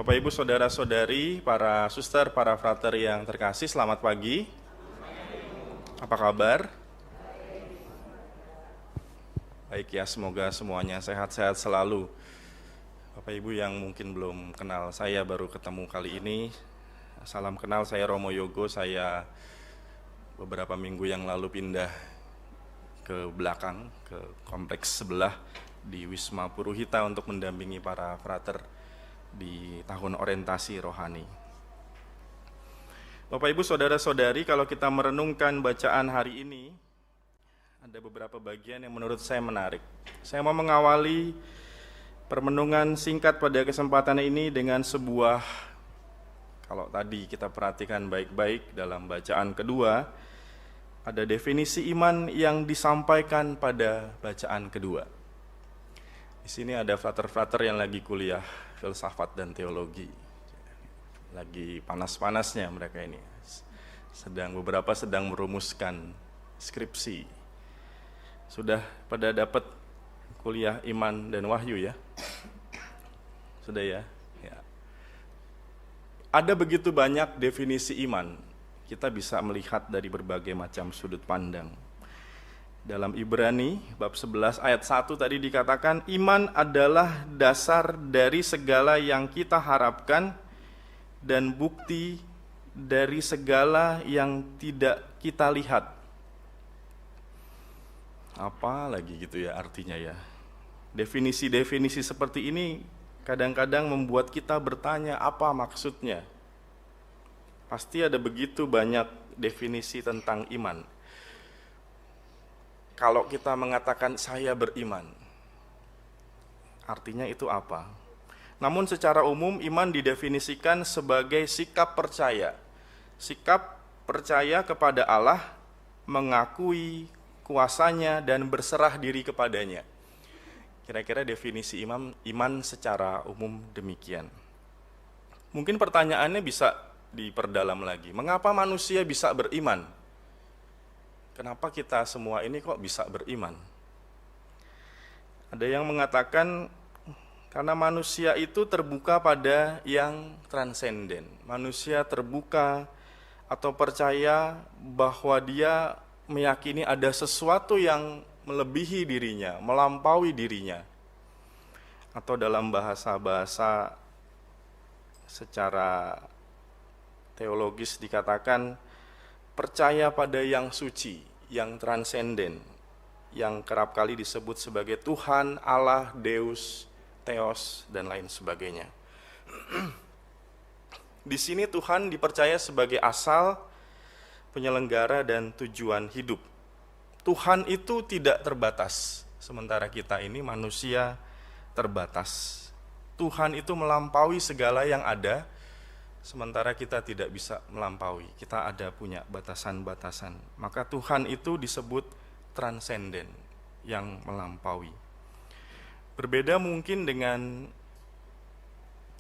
Bapak Ibu Saudara-saudari, para suster, para frater yang terkasih, selamat pagi. Apa kabar? Baik ya, semoga semuanya sehat-sehat selalu. Bapak Ibu yang mungkin belum kenal saya, baru ketemu kali ini, salam kenal, saya Romo Yogo. Saya beberapa minggu yang lalu pindah ke belakang, ke kompleks sebelah di Wisma Puruhita untuk mendampingi para frater di tahun orientasi rohani. Bapak Ibu Saudara-saudari, kalau kita merenungkan bacaan hari ini, ada beberapa bagian yang menurut saya menarik. Saya mau mengawali permenungan singkat pada kesempatan ini dengan sebuah, kalau tadi kita perhatikan baik-baik dalam bacaan kedua, ada definisi iman yang disampaikan pada bacaan kedua. Di sini ada frater-frater yang lagi kuliah filsafat dan teologi. Lagi panas-panasnya mereka ini. Beberapa sedang merumuskan skripsi. Sudah pada dapat kuliah iman dan wahyu ya? Sudah ya? Ya. Ada begitu banyak definisi iman. Kita bisa melihat dari berbagai macam sudut pandang. Dalam Ibrani bab 11 ayat 1 tadi dikatakan, iman adalah dasar dari segala yang kita harapkan dan bukti dari segala yang tidak kita lihat. Apa lagi gitu ya artinya ya. Definisi-definisi seperti ini kadang-kadang membuat kita bertanya apa maksudnya. Pasti ada begitu banyak definisi tentang iman. Kalau kita mengatakan saya beriman, artinya itu apa? Namun secara umum iman didefinisikan sebagai sikap percaya. Sikap percaya kepada Allah, mengakui kuasanya dan berserah diri kepadanya. Kira-kira definisi iman secara umum demikian. Mungkin pertanyaannya bisa diperdalam lagi. Mengapa manusia bisa beriman? Kenapa kita semua ini kok bisa beriman? Ada yang mengatakan karena manusia itu terbuka pada yang transenden. Manusia terbuka atau percaya bahwa dia meyakini ada sesuatu yang melebihi dirinya, melampaui dirinya. Atau dalam bahasa-bahasa secara teologis dikatakan percaya pada yang suci, yang transenden, yang kerap kali disebut sebagai Tuhan, Allah, Deus, Theos, dan lain sebagainya. Di sini Tuhan dipercaya sebagai asal, penyelenggara, dan tujuan hidup. Tuhan itu tidak terbatas, sementara kita ini manusia terbatas. Tuhan itu melampaui segala yang ada, sementara kita tidak bisa melampaui, kita ada punya batasan-batasan. Maka Tuhan itu disebut transenden, yang melampaui. Berbeda mungkin dengan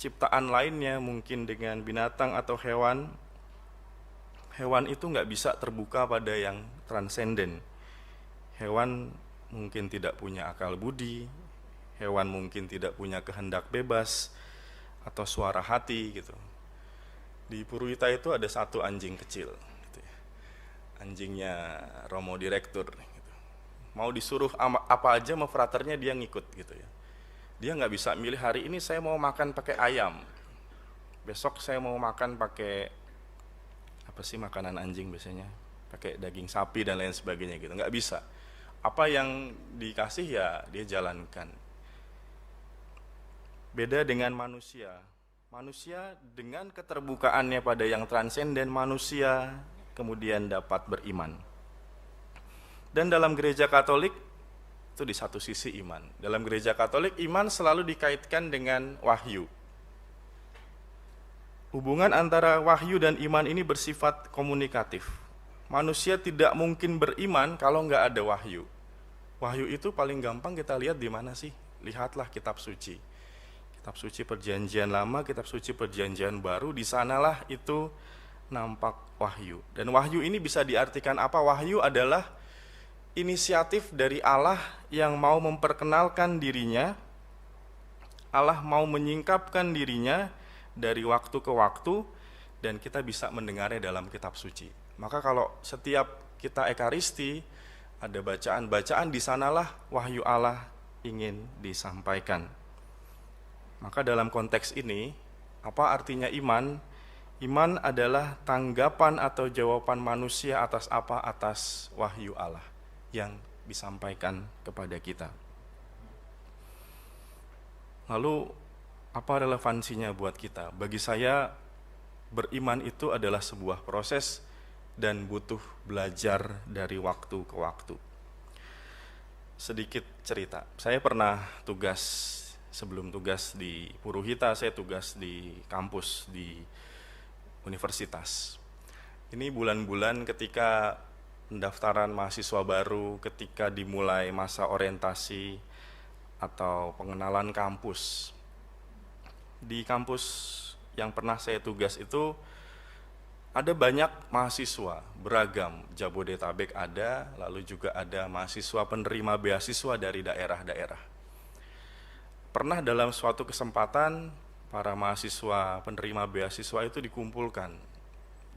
ciptaan lainnya, mungkin dengan binatang atau hewan. Hewan itu nggak bisa terbuka pada yang transenden. Hewan mungkin tidak punya akal budi, hewan mungkin tidak punya kehendak bebas, atau suara hati gitu. Di Puruhita itu ada satu anjing kecil, gitu ya. Anjingnya Romo Direktur. Gitu. Mau disuruh apa aja sama fraternya dia ngikut gitu ya. Dia nggak bisa milih hari ini saya mau makan pakai ayam, besok saya mau makan pakai apa sih makanan anjing biasanya, pakai daging sapi dan lain sebagainya gitu. Nggak bisa. Apa yang dikasih ya dia jalankan. Beda dengan manusia. Manusia dengan keterbukaannya pada yang transenden, manusia kemudian dapat beriman. Dan dalam gereja Katolik, itu di satu sisi iman. Dalam gereja Katolik, iman selalu dikaitkan dengan wahyu. Hubungan antara wahyu dan iman ini bersifat komunikatif. Manusia tidak mungkin beriman kalau nggak ada wahyu. Wahyu itu paling gampang kita lihat di mana sih? Lihatlah kitab suci. Kitab suci perjanjian lama, kitab suci perjanjian baru, di sanalah itu nampak wahyu. Dan wahyu ini bisa diartikan apa? Wahyu adalah inisiatif dari Allah yang mau memperkenalkan dirinya, Allah mau menyingkapkan dirinya dari waktu ke waktu, dan kita bisa mendengarnya dalam kitab suci. Maka kalau setiap kita ekaristi, ada bacaan-bacaan, di sanalah wahyu Allah ingin disampaikan. Maka dalam konteks ini, apa artinya iman? Iman adalah tanggapan atau jawaban manusia atas apa? Atas wahyu Allah yang disampaikan kepada kita. Lalu apa relevansinya buat kita? Bagi saya, beriman itu adalah sebuah proses dan butuh belajar dari waktu ke waktu. Sedikit cerita, saya pernah sebelum tugas di Puruhita, saya tugas di kampus, di universitas. Ini bulan-bulan ketika pendaftaran mahasiswa baru, ketika dimulai masa orientasi atau pengenalan kampus. Di kampus yang pernah saya tugas itu ada banyak mahasiswa beragam, Jabodetabek ada, lalu juga ada mahasiswa penerima beasiswa dari daerah-daerah. Pernah dalam suatu kesempatan para mahasiswa penerima beasiswa itu dikumpulkan,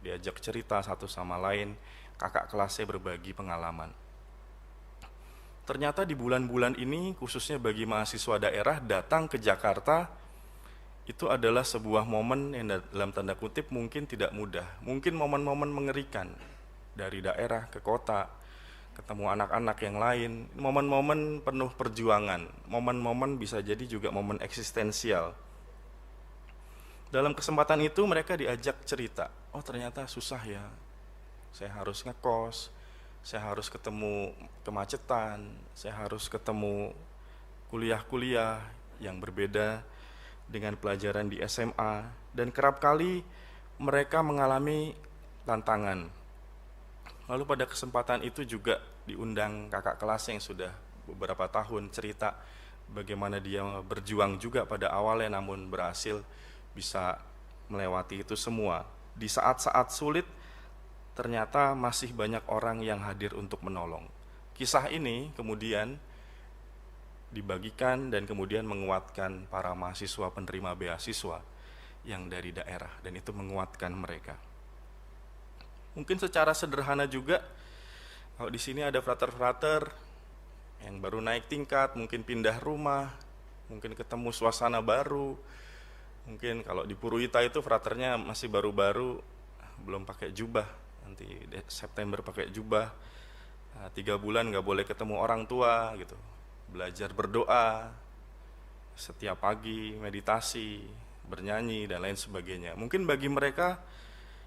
diajak cerita satu sama lain, kakak kelasnya berbagi pengalaman. Ternyata di bulan-bulan ini, khususnya bagi mahasiswa daerah datang ke Jakarta, itu adalah sebuah momen yang dalam tanda kutip mungkin tidak mudah. Mungkin momen-momen mengerikan dari daerah ke kota, ketemu anak-anak yang lain, momen-momen penuh perjuangan, momen-momen bisa jadi juga momen eksistensial. Dalam kesempatan itu mereka diajak cerita, oh ternyata susah ya, saya harus ngekos, saya harus ketemu kemacetan, saya harus ketemu kuliah-kuliah yang berbeda dengan pelajaran di SMA, dan kerap kali mereka mengalami tantangan. Lalu pada kesempatan itu juga diundang kakak kelas yang sudah beberapa tahun cerita bagaimana dia berjuang juga pada awalnya, namun berhasil bisa melewati itu semua. Di saat-saat sulit ternyata masih banyak orang yang hadir untuk menolong. Kisah ini kemudian dibagikan dan kemudian menguatkan para mahasiswa penerima beasiswa yang dari daerah, dan itu menguatkan mereka. Mungkin secara sederhana juga, kalau di sini ada frater-frater yang baru naik tingkat, mungkin pindah rumah, mungkin ketemu suasana baru, mungkin kalau di Puruhita itu fraternya masih baru-baru, belum pakai jubah, nanti September pakai jubah, 3 bulan nggak boleh ketemu orang tua gitu. Belajar berdoa setiap pagi, meditasi, bernyanyi, dan lain sebagainya. Mungkin bagi mereka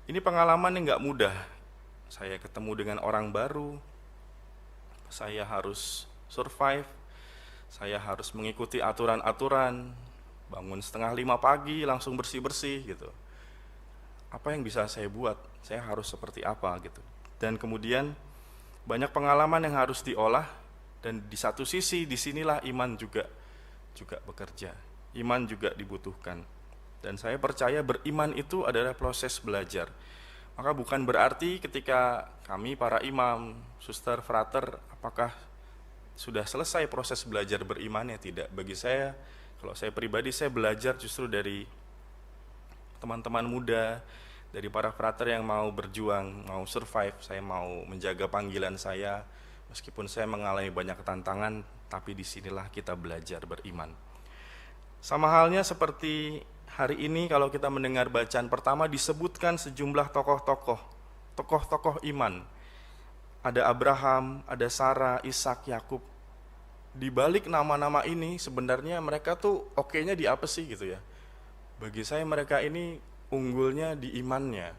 ini pengalaman yang nggak mudah. Saya ketemu dengan orang baru, saya harus survive, saya harus mengikuti aturan-aturan, bangun 4:30 pagi langsung bersih-bersih gitu. Apa yang bisa saya buat? Saya harus seperti apa gitu. Dan kemudian banyak pengalaman yang harus diolah. Dan di satu sisi, disinilah iman juga bekerja. Iman juga dibutuhkan. Dan saya percaya beriman itu adalah proses belajar. Maka bukan berarti ketika kami para imam, suster, frater, apakah sudah selesai proses belajar berimannya? Tidak. Bagi saya, kalau saya pribadi, saya belajar justru dari teman-teman muda, dari para frater yang mau berjuang, mau survive, saya mau menjaga panggilan saya. Meskipun saya mengalami banyak tantangan, tapi disinilah kita belajar beriman. Sama halnya seperti hari ini kalau kita mendengar bacaan pertama disebutkan sejumlah tokoh-tokoh iman. Ada Abraham, ada Sarah, Ishak, Yakub. Di balik nama-nama ini sebenarnya mereka tuh oke-nya di apa sih gitu ya. Bagi saya mereka ini unggulnya di imannya.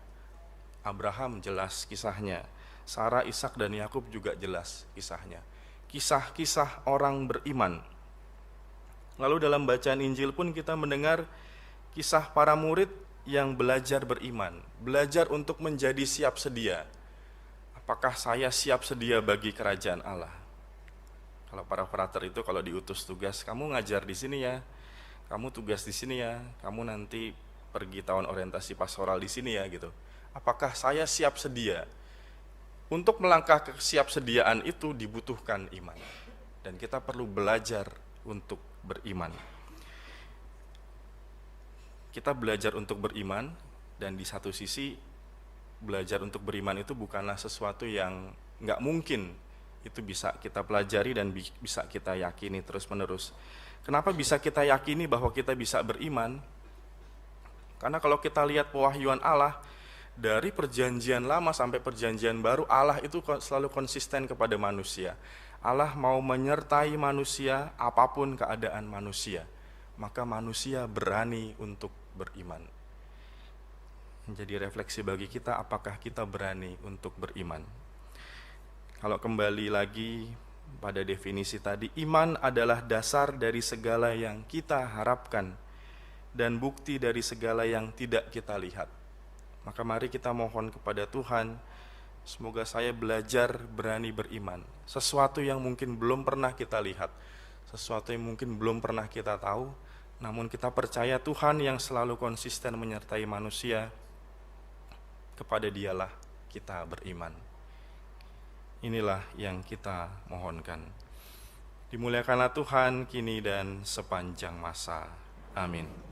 Abraham jelas kisahnya. Sarah, Ishak, dan Yakub juga jelas kisahnya. Kisah-kisah orang beriman. Lalu dalam bacaan Injil pun kita mendengar kisah para murid yang belajar beriman, belajar untuk menjadi siap sedia. Apakah saya siap sedia bagi kerajaan Allah? Kalau para frater itu kalau diutus tugas, kamu ngajar di sini ya, kamu tugas di sini ya, kamu nanti pergi tahun orientasi pastoral di sini ya gitu. Apakah saya siap sedia? Untuk melangkah ke kesiapsediaan itu dibutuhkan iman. Dan kita perlu belajar untuk beriman. kita belajar untuk beriman, dan di satu sisi belajar untuk beriman itu bukanlah sesuatu yang nggak mungkin. Itu bisa kita pelajari dan bisa kita yakini terus-menerus. Kenapa bisa kita yakini bahwa kita bisa beriman? Karena kalau kita lihat pewahyuan Allah, dari perjanjian lama sampai perjanjian baru, Allah itu selalu konsisten kepada manusia. Allah mau menyertai manusia apapun keadaan manusia. Maka manusia berani untuk beriman. Menjadi refleksi bagi kita, apakah kita berani untuk beriman? Kalau kembali lagi pada definisi tadi, iman adalah dasar dari segala yang kita harapkan dan bukti dari segala yang tidak kita lihat. Maka mari kita mohon kepada Tuhan, semoga saya belajar berani beriman. Sesuatu yang mungkin belum pernah kita lihat, sesuatu yang mungkin belum pernah kita tahu, namun kita percaya Tuhan yang selalu konsisten menyertai manusia, kepada Dialah kita beriman. Inilah yang kita mohonkan. Dimuliakanlah Tuhan kini dan sepanjang masa. Amin.